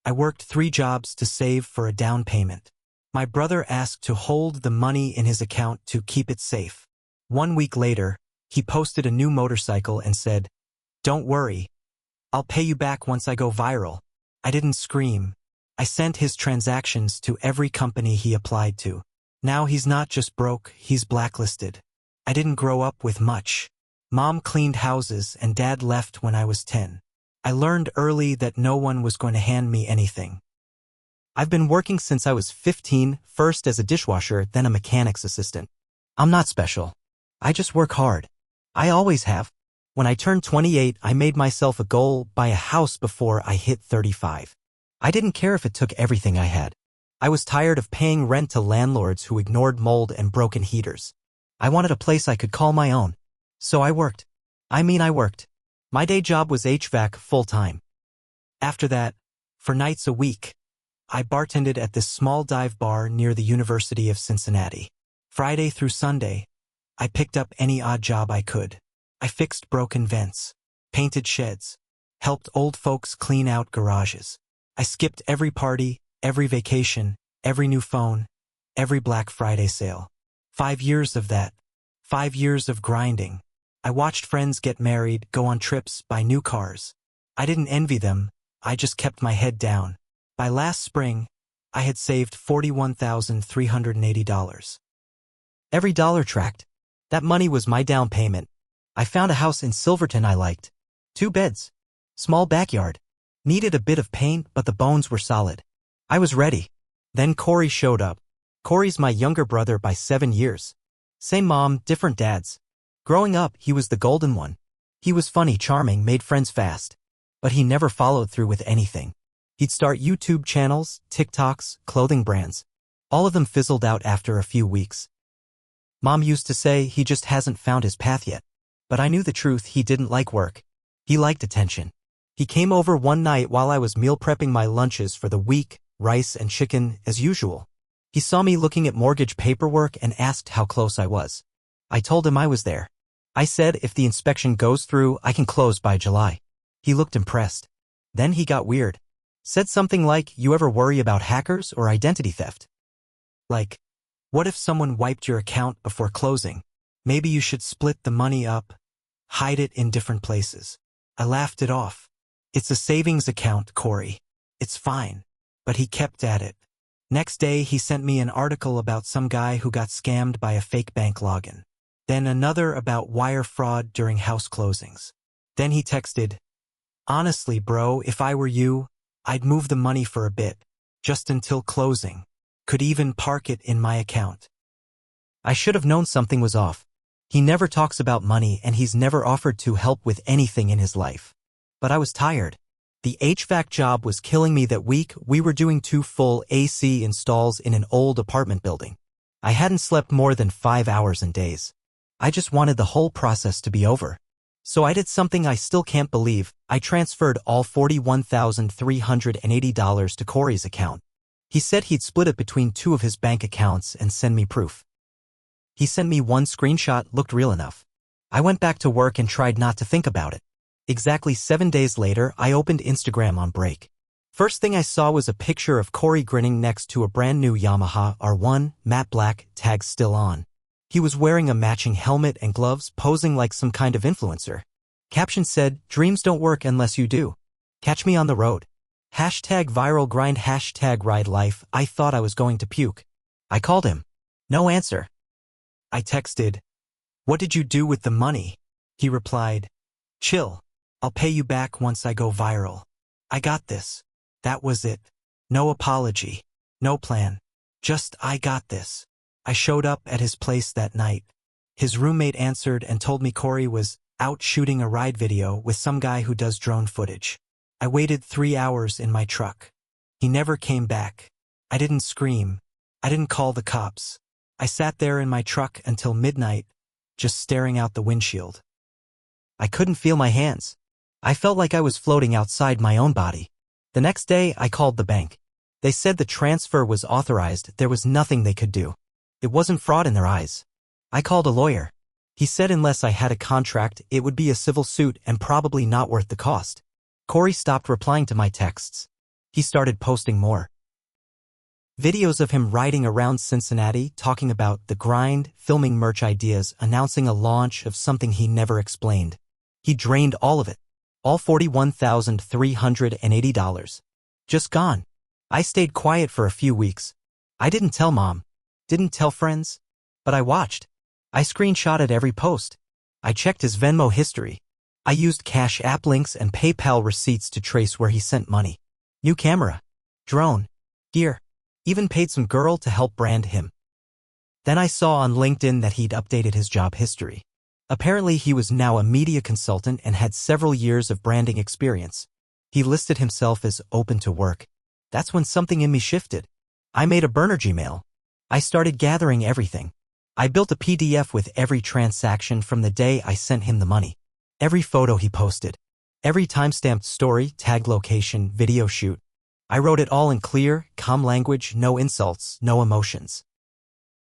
I worked 3 jobs to save for a down payment. My brother asked to hold the money in his account to keep it safe. 1 week later, he posted a new motorcycle and said, "Don't worry. I'll pay you back once I go viral." I didn't scream. I sent his transactions to every company he applied to. Now he's not just broke, he's blacklisted. I didn't grow up with much. Mom cleaned houses and Dad left when I was 10. I learned early that no one was going to hand me anything. I've been working since I was 15, first as a dishwasher, then a mechanic's assistant. I'm not special. I just work hard. I always have. When I turned 28, I made myself a goal: buy a house before I hit 35. I didn't care if it took everything I had. I was tired of paying rent to landlords who ignored mold and broken heaters. I wanted a place I could call my own. So I worked. I worked. My day job was HVAC full-time. After that, for nights a week, I bartended at this small dive bar near the University of Cincinnati. Friday through Sunday, I picked up any odd job I could. I fixed broken vents, painted sheds, helped old folks clean out garages. I skipped every party, every vacation, every new phone, every Black Friday sale. 5 years of that. 5 years of grinding. I watched friends get married, go on trips, buy new cars. I didn't envy them, I just kept my head down. By last spring, I had saved $41,380. Every dollar tracked. That money was my down payment. I found a house in Silverton I liked. 2 beds. Small backyard. Needed a bit of paint, but the bones were solid. I was ready. Then Corey showed up. Corey's my younger brother by 7 years. Same mom, different dads. Growing up, he was the golden one. He was funny, charming, made friends fast. But he never followed through with anything. He'd start YouTube channels, TikToks, clothing brands. All of them fizzled out after a few weeks. Mom used to say he just hasn't found his path yet. But I knew the truth: he didn't like work. He liked attention. He came over one night while I was meal prepping my lunches for the week, rice and chicken, as usual. He saw me looking at mortgage paperwork and asked how close I was. I told him I was there. I said if the inspection goes through, I can close by July. He looked impressed. Then he got weird. Said something like, "You ever worry about hackers or identity theft? Like, what if someone wiped your account before closing? Maybe you should split the money up, hide it in different places." I laughed it off. "It's a savings account, Corey. It's fine." But he kept at it. Next day, he sent me an article about some guy who got scammed by a fake bank login. Then another about wire fraud during house closings. Then he texted, "Honestly, bro, if I were you, I'd move the money for a bit, just until closing. Could even park it in my account." I should have known something was off. He never talks about money and he's never offered to help with anything in his life. But I was tired. The HVAC job was killing me that week. We were doing 2 full AC installs in an old apartment building. I hadn't slept more than 5 hours in days. I just wanted the whole process to be over. So I did something I still can't believe. I transferred all $41,380 to Corey's account. He said he'd split it between 2 of his bank accounts and send me proof. He sent me one screenshot, looked real enough. I went back to work and tried not to think about it. Exactly 7 days later, I opened Instagram on break. First thing I saw was a picture of Corey grinning next to a brand new Yamaha R1, matte black, tags still on. He was wearing a matching helmet and gloves, posing like some kind of influencer. Caption said, "Dreams don't work unless you do. Catch me on the road. Hashtag viral grind, hashtag ride life." I thought I was going to puke. I called him. No answer. I texted, "What did you do with the money?" He replied, "Chill. I'll pay you back once I go viral. I got this." That was it. No apology. No plan. Just, I got this. I showed up at his place that night. His roommate answered and told me Corey was out shooting a ride video with some guy who does drone footage. I waited 3 hours in my truck. He never came back. I didn't scream. I didn't call the cops. I sat there in my truck until midnight, just staring out the windshield. I couldn't feel my hands. I felt like I was floating outside my own body. The next day, I called the bank. They said the transfer was authorized. There was nothing they could do. It wasn't fraud in their eyes. I called a lawyer. He said unless I had a contract, it would be a civil suit and probably not worth the cost. Corey stopped replying to my texts. He started posting more videos of him riding around Cincinnati, talking about the grind, filming merch ideas, announcing a launch of something he never explained. He drained all of it. All $41,380. Just gone. I stayed quiet for a few weeks. I didn't tell Mom. Didn't tell friends. But I watched. I screenshotted every post. I checked his Venmo history. I used Cash App links and PayPal receipts to trace where he sent money. New camera. Drone. Gear. Even paid some girl to help brand him. Then I saw on LinkedIn that he'd updated his job history. Apparently he was now a media consultant and had several years of branding experience. He listed himself as open to work. That's when something in me shifted. I made a burner Gmail. I started gathering everything. I built a PDF with every transaction from the day I sent him the money. Every photo he posted. Every timestamped story, tag location, video shoot. I wrote it all in clear, calm language, no insults, no emotions.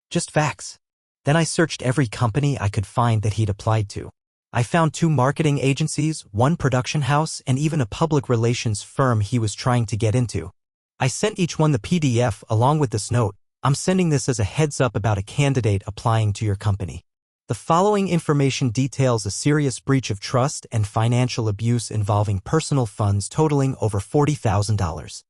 Just facts. Then I searched every company I could find that he'd applied to. I found 2 marketing agencies, 1 production house, and even a public relations firm he was trying to get into. I sent each one the PDF along with this note: I'm sending this as a heads up about a candidate applying to your company. The following information details a serious breach of trust and financial abuse involving personal funds totaling over $40,000.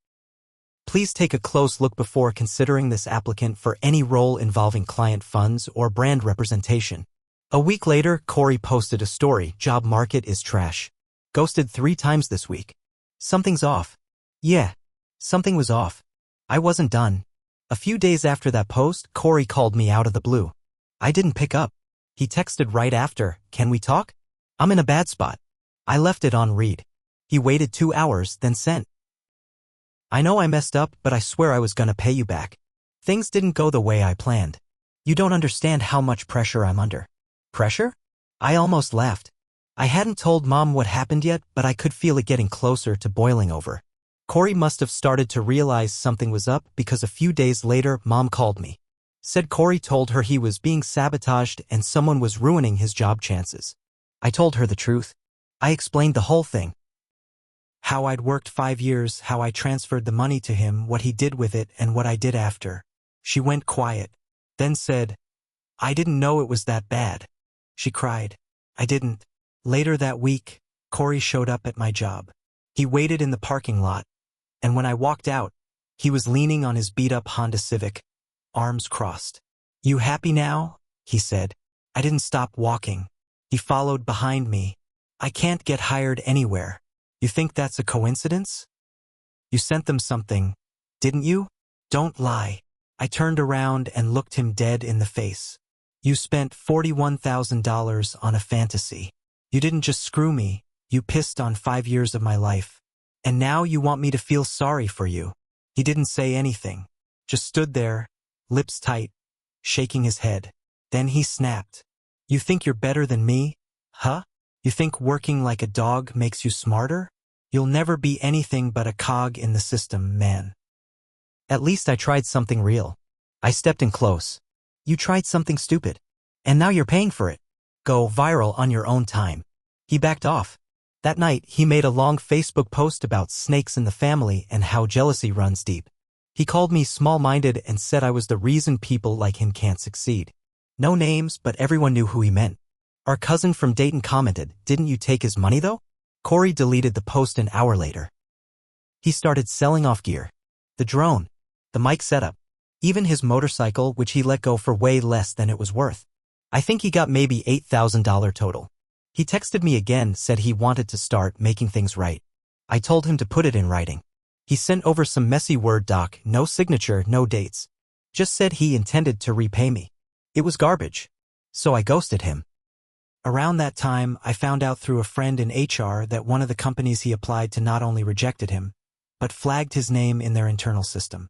Please take a close look before considering this applicant for any role involving client funds or brand representation. A week later, Corey posted a story: job market is trash. Ghosted 3 times this week. Something's off. Yeah, something was off. I wasn't done. A few days after that post, Corey called me out of the blue. I didn't pick up. He texted right after, "Can we talk? I'm in a bad spot." I left it on read. He waited 2 hours, then sent: I know I messed up, but I swear I was gonna pay you back. Things didn't go the way I planned. You don't understand how much pressure I'm under. Pressure? I almost laughed. I hadn't told Mom what happened yet, but I could feel it getting closer to boiling over. Corey must have started to realize something was up because a few days later, Mom called me. Said Corey told her he was being sabotaged and someone was ruining his job chances. I told her the truth. I explained the whole thing. How I'd worked 5 years, how I transferred the money to him, what he did with it, and what I did after. She went quiet, then said, "I didn't know it was that bad." She cried. I didn't. Later that week, Corey showed up at my job. He waited in the parking lot, and when I walked out, he was leaning on his beat-up Honda Civic, arms crossed. "You happy now?" he said. I didn't stop walking. He followed behind me. "I can't get hired anywhere. You think that's a coincidence? You sent them something, didn't you? Don't lie." I turned around and looked him dead in the face. "You spent $41,000 on a fantasy. You didn't just screw me, you pissed on 5 years of my life. And now you want me to feel sorry for you." He didn't say anything, just stood there, lips tight, shaking his head. Then he snapped. "You think you're better than me? Huh? You think working like a dog makes you smarter? You'll never be anything but a cog in the system, man." At least I tried something real. I stepped in close. "You tried something stupid. And now you're paying for it. Go viral on your own time." He backed off. That night, he made a long Facebook post about snakes in the family and how jealousy runs deep. He called me small-minded and said I was the reason people like him can't succeed. No names, but everyone knew who he meant. Our cousin from Dayton commented, "Didn't you take his money though?" Corey deleted the post an hour later. He started selling off gear. The drone, the mic setup, even his motorcycle, which he let go for way less than it was worth. I think he got maybe $8,000 total. He texted me again, said he wanted to start making things right. I told him to put it in writing. He sent over some messy Word doc, no signature, no dates. Just said he intended to repay me. It was garbage. So I ghosted him. Around that time, I found out through a friend in HR that one of the companies he applied to not only rejected him, but flagged his name in their internal system.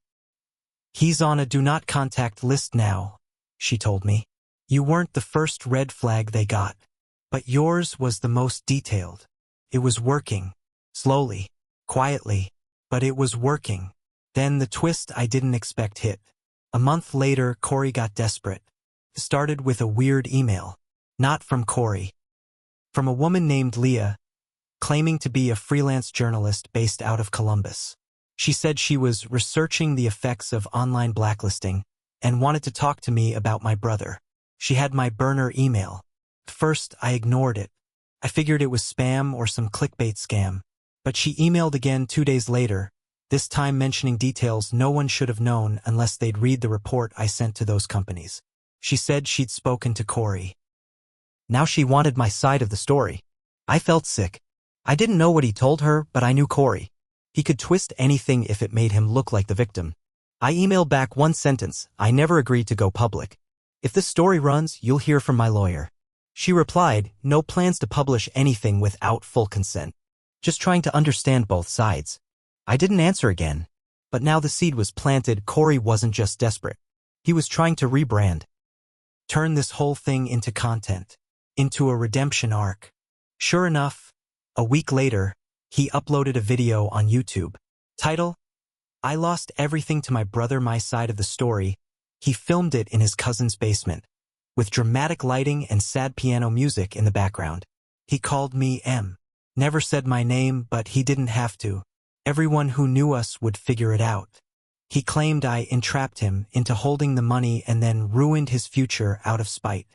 "He's on a do not contact list now," she told me. "You weren't the first red flag they got, but yours was the most detailed. It was working. Slowly, quietly, but it was working." Then the twist I didn't expect hit. A month later, Corey got desperate. It started with a weird email. Not from Corey. From a woman named Leah, claiming to be a freelance journalist based out of Columbus. She said she was researching the effects of online blacklisting and wanted to talk to me about my brother. She had my burner email. At first, I ignored it. I figured it was spam or some clickbait scam. But she emailed again 2 days later, this time mentioning details no one should have known unless they'd read the report I sent to those companies. She said she'd spoken to Corey. Now she wanted my side of the story. I felt sick. I didn't know what he told her, but I knew Corey. He could twist anything if it made him look like the victim. I emailed back one sentence: I never agreed to go public. If this story runs, you'll hear from my lawyer. She replied, no plans to publish anything without full consent. Just trying to understand both sides. I didn't answer again. But now the seed was planted. Corey wasn't just desperate. He was trying to rebrand. Turn this whole thing into content. Into a redemption arc. Sure enough, a week later, he uploaded a video on YouTube. Title: I lost everything to my brother, my side of the story. He filmed it in his cousin's basement, with dramatic lighting and sad piano music in the background. He called me M. Never said my name, but he didn't have to. Everyone who knew us would figure it out. He claimed I entrapped him into holding the money and then ruined his future out of spite.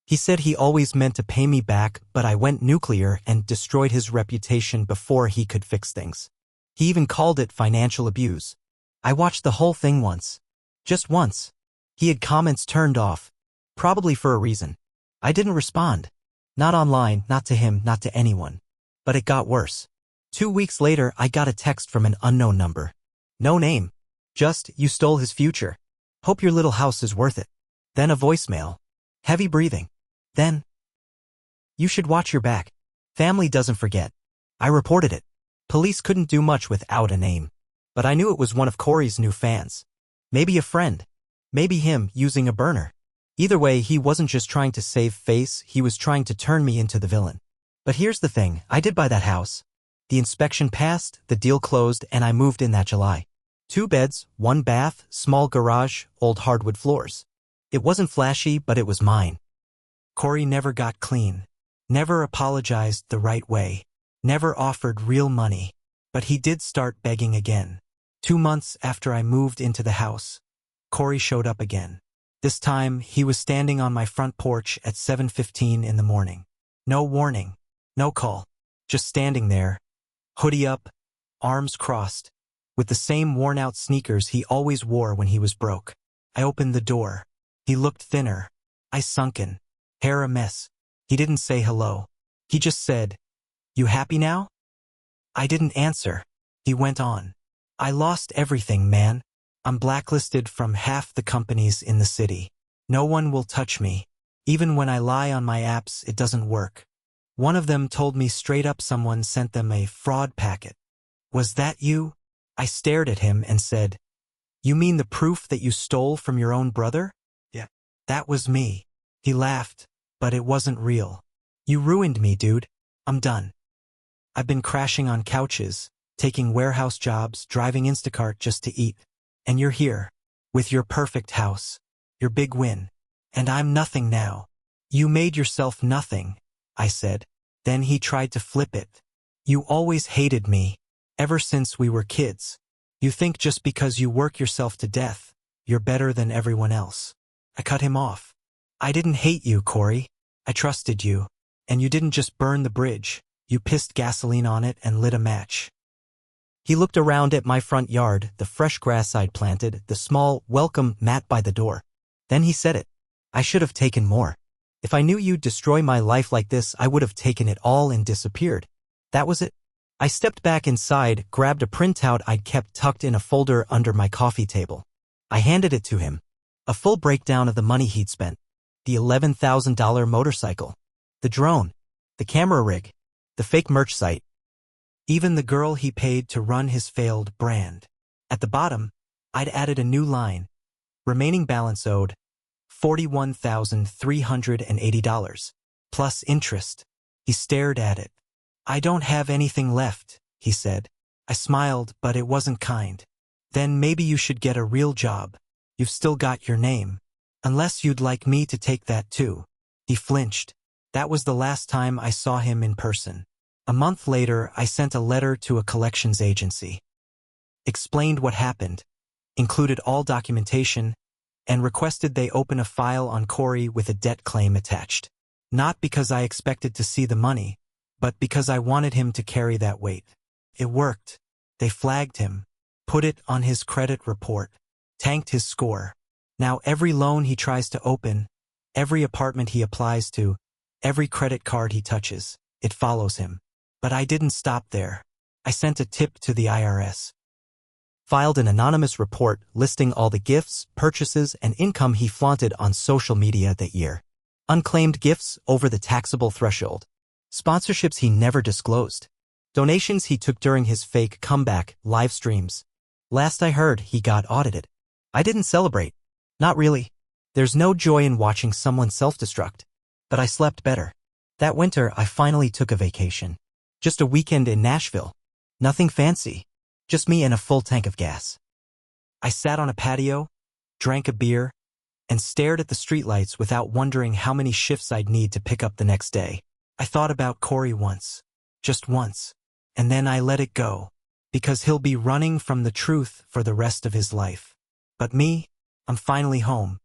He said he always meant to pay me back, but I went nuclear and destroyed his reputation before he could fix things. He even called it financial abuse. I watched the whole thing once. Just once. He had comments turned off. Probably for a reason. I didn't respond. Not online, not to him, not to anyone. But it got worse. 2 weeks later, I got a text from an unknown number. No name. Just, you stole his future. Hope your little house is worth it. Then a voicemail. Heavy breathing. Then, you should watch your back. Family doesn't forget. I reported it. Police couldn't do much without a name. But I knew it was one of Corey's new fans. Maybe a friend. Maybe him using a burner. Either way, he wasn't just trying to save face, he was trying to turn me into the villain. But here's the thing, I did buy that house. The inspection passed, the deal closed, and I moved in that July. 2 beds, 1 bath, small garage, old hardwood floors. It wasn't flashy, but it was mine. Corey never got clean. Never apologized the right way. Never offered real money. But he did start begging again. 2 months after I moved into the house, Corey showed up again. This time, he was standing on my front porch at 7:15 in the morning. No warning. No call. Just standing there. Hoodie up, arms crossed, with the same worn-out sneakers he always wore when he was broke. I opened the door. He looked thinner. Eyes sunken. Hair a mess. He didn't say hello. He just said, "You happy now?" I didn't answer. He went on. "I lost everything, man. I'm blacklisted from half the companies in the city. No one will touch me. Even when I lie on my apps, it doesn't work. One of them told me straight up someone sent them a fraud packet. Was that you?" I stared at him and said, "You mean the proof that you stole from your own brother?" "Yeah, that was me." He laughed, but it wasn't real. "You ruined me, dude. I'm done. I've been crashing on couches, taking warehouse jobs, driving Instacart just to eat. And you're here, with your perfect house, your big win. And I'm nothing now." "You made yourself nothing," I said. Then he tried to flip it. "You always hated me, ever since we were kids. You think just because you work yourself to death, you're better than everyone else." I cut him off. "I didn't hate you, Corey. I trusted you. And you didn't just burn the bridge. You pissed gasoline on it and lit a match." He looked around at my front yard, the fresh grass I'd planted, the small welcome mat by the door. Then he said it. "I should have taken more. If I knew you'd destroy my life like this, I would have taken it all and disappeared. That was it." I stepped back inside, grabbed a printout I'd kept tucked in a folder under my coffee table. I handed it to him. A full breakdown of the money he'd spent. The $11,000 motorcycle. The drone. The camera rig. The fake merch site. Even the girl he paid to run his failed brand. At the bottom, I'd added a new line. Remaining balance owed, $41,380, plus interest. He stared at it. "I don't have anything left," he said. I smiled, but it wasn't kind. "Then maybe you should get a real job. You've still got your name. Unless you'd like me to take that too." He flinched. That was the last time I saw him in person. A month later, I sent a letter to a collections agency. explained what happened, included all documentation, and requested they open a file on Corey with a debt claim attached. Not because I expected to see the money, but because I wanted him to carry that weight. It worked. They flagged him, put it on his credit report, tanked his score. Now every loan he tries to open, every apartment he applies to, every credit card he touches, it follows him. But I didn't stop there. I sent a tip to the IRS. Filed an anonymous report listing all the gifts, purchases, and income he flaunted on social media that year. Unclaimed gifts over the taxable threshold. Sponsorships he never disclosed. Donations he took during his fake comeback live streams. Last I heard, he got audited. I didn't celebrate. Not really. There's no joy in watching someone self-destruct. But I slept better. That winter, I finally took a vacation. Just a weekend in Nashville. Nothing fancy. Just me and a full tank of gas. I sat on a patio, drank a beer, and stared at the streetlights without wondering how many shifts I'd need to pick up the next day. I thought about Corey once. Just once. And then I let it go. Because he'll be running from the truth for the rest of his life. But me, I'm finally home.